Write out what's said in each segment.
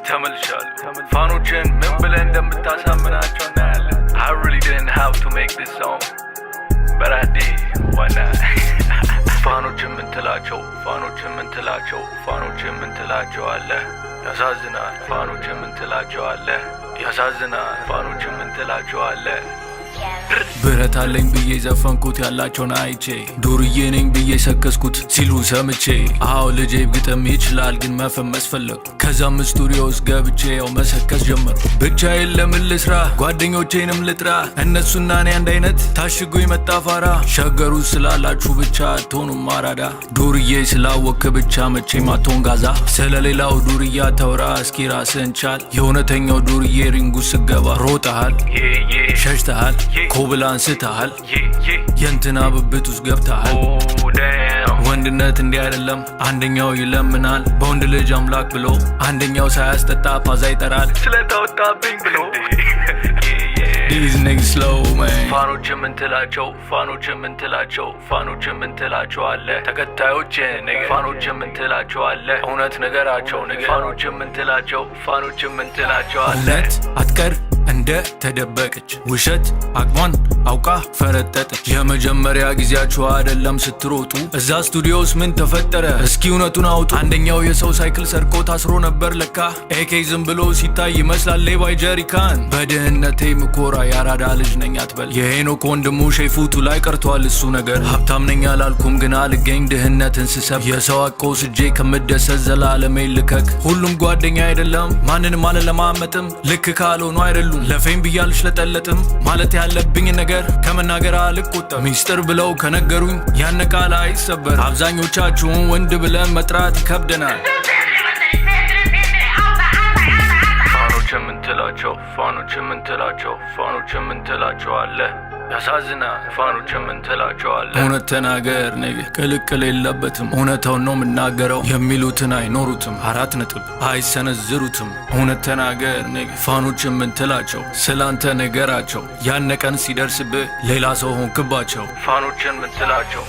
ተመልሻለሁ ፋኖችን ምን ብለህ እንደምታሳምናቸው እናያለን I really didn't have to make this song but I did why not ፋኖችን ምን ትላቸው አለ ያሳዝናል ፋኖችን ምን ትላቸው አለ ብረት አለኝ ብዬ ዘፈንኩት ያላቸውን አይቼ ዱርዬ ነኝ ብዬ ሰከስኩት ሲሉ ሰምቼ አዎ ልጄ ግጥም ይችላል ግን መፈመስ ፈለኩ ከዛም ስቱዲዮ ውስጥ ገብቼ ያው መሰከስ ጀመርኩ ብቻዬን ለምን ልስራ ጓደኞቼንም ልጥራ እነሱና እኔ አንድ አይነት ታሽጎ የመጣ ፋራ ሸገሩ ስላላችሁ ብቻ አትሆኑም አራዳ ዱርዬ ስላወክ ብቻ መቼም አትሆን ጋዛ ስለሌላው ዱርያ ተውራ እስኪ ራስህን ቻል የእውነተኛው ዱርዬ ሪንጉ ስገባ ሮጠሃል ሸሽተሃል ኮብላን ስተሃል የንትና ብብት ውስጥ ገብተሃል ወንድነት እንዲህ አይደለም አንደኛው ይለምናል በወንድ ልጅ አምላክ ብሎ አንደኛው ሳያስጠጣ ፓዛ ይጠራል ስለታወጣብኝ ብሎ These niggas slow man ፋኖችን ምን ትላቸው አለ ተከታዮች nigga ፋኖችን ምን ትላቸው አለ እውነት ነገራቸው nigga ፋኖችን ምን ትላቸው አለ አትቀር እንደ ተደበቀች ውሸት አቅሟን አውቃ ፈረጠጠች የመጀመሪያ ጊዜያችሁ አይደለም ስትሮጡ እዛ ስቱዲዮስ ምን ተፈጠረ እስኪ እውነቱን አውጡ አንደኛው የሰው ሳይክል ሰርቆ ታስሮ ነበር ለካ ኤኬ ዝም ብሎ ሲታይ ይመስላል ሌባይ ጀሪካን በድህነቴ ምኮራ ያራዳ ልጅ ነኝ አትበል የሄኖክ ወንድሙ ሼፉቱ ላይ ቀርቷል እሱ ነገር ሀብታም ነኝ አላልኩም ግን አልገኝ ድህነትን ስሰብ የሰው አቆስ እጄ ከምደሰት ዘላለሜ ልከክ ሁሉም ጓደኛ አይደለም ማንንም አለለማመጥም ልክ ካልሆኑ አይደሉም ለፌም ብያልሽ ለጠለጥም ማለት ያለብኝ ነገር ከመናገር አልቆጠብ ሚስጥር ብለው ከነገሩኝ ያን ቃል አይሰበር አብዛኞቻችሁን ወንድ ብለን መጥራት ይከብደናል ፋኖችን ምን ትላቸው አለ ያሳዝናል ፋኖችን ምን ትላቸው አለ እውነት ተናገር ነግ ቅልቅል የለበትም እውነታውን ነው የምናገረው የሚሉትን አይኖሩትም አራት ነጥብ አይሰነዝሩትም እውነት ተናገር ነግ ፋኖችን ምን ትላቸው ስላንተ ነገራቸው ያነቀን ሲደርስብህ ሌላ ሰው ሆንክባቸው ፋኖችን ምን ትላቸው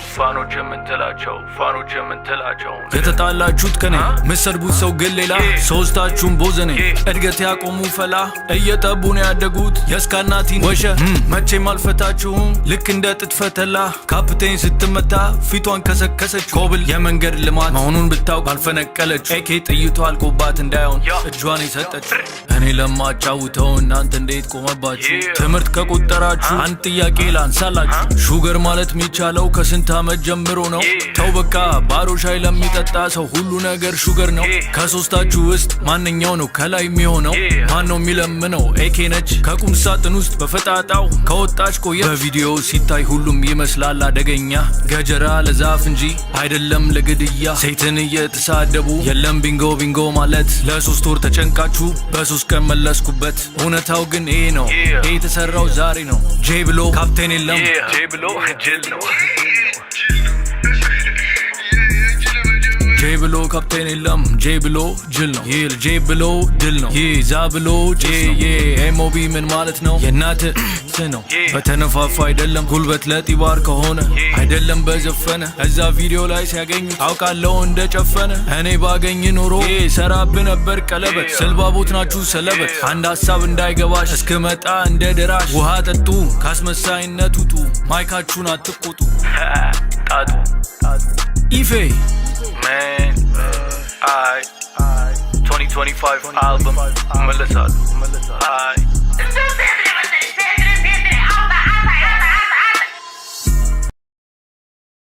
የተጣላችሁት ከኔ ምሰድቡት ሰው ግን ሌላ ሶስታችሁም ቦዘኔ እድገት ያቆሙ ፈላ እየጠቡን ያደጉት የስካናቲን ወሸ መቼም አልፈታችሁም ልክ እንደ ጥጥፈተላ ካፕቴን ስትመታ ፊቷን ከሰከሰች ኮብል የመንገድ ልማት መሆኑን ብታውቅ አልፈነቀለች ኤኬ ጥይቷ አልቆባት እንዳይሆን እጇን የሰጠች እኔ ለማጫውተው እናንተ እንዴት ቆመባችሁ ትምህርት ከቆጠራችሁ አንድ ጥያቄ ላንሳላችሁ ሹገር ማለት የሚቻለው ከስንት ዓመት ጀምሮ ነው ተው በቃ ባሮ ሻይ ለሚጠጣ ሰው ሁሉ ነገር ሹገር ነው ከሶስታችሁ ውስጥ ማንኛው ነው ከላይ የሚሆነው ማነው የሚለምነው ኤኬ ነች ከቁም ሳጥን ውስጥ በፈጣጣው ከወጣች ቆየ በቪዲዮ ሲታይ ሁሉም ይመስላል አደገኛ ገጀራ ለዛፍ እንጂ አይደለም ለግድያ ሴትን እየተሳደቡ የለም ቢንጎ ማለት ለሶስት ወር ተጨንቃችሁ በሶስት ቀን መለስኩበት እውነታው ግን ይሄ ነው ይሄ የተሰራው ዛሬ ነው ጄ ብሎ ካፕቴን የለም ጄ ብሎ ጅል ነው ጄ ብሎ ካፕቴን የለም ጄ ብሎ ጅል ነው ጄ ብሎ ድል ነው ዛ ብሎ ጄ ኤሞቢ ምን ማለት ነው የናት ነው በተነፋፋ አይደለም ጉልበት ለጢባር ከሆነ አይደለም በዘፈነ እዛ ቪዲዮ ላይ ሲያገኙ አውቃለሁ እንደጨፈነ እኔ ባገኝ ኖሮ ሰራብ ነበር ቀለበት ስልባቦት ናችሁ ሰለበት አንድ ሐሳብ እንዳይገባሽ እስከመጣ እንደ ደራሽ ውሃ ጠጡ ካስመሳይነት ውጡ ማይካችሁን አትቆጡ ጣጡ ኢፌ man I 2025 album መለሳለሁ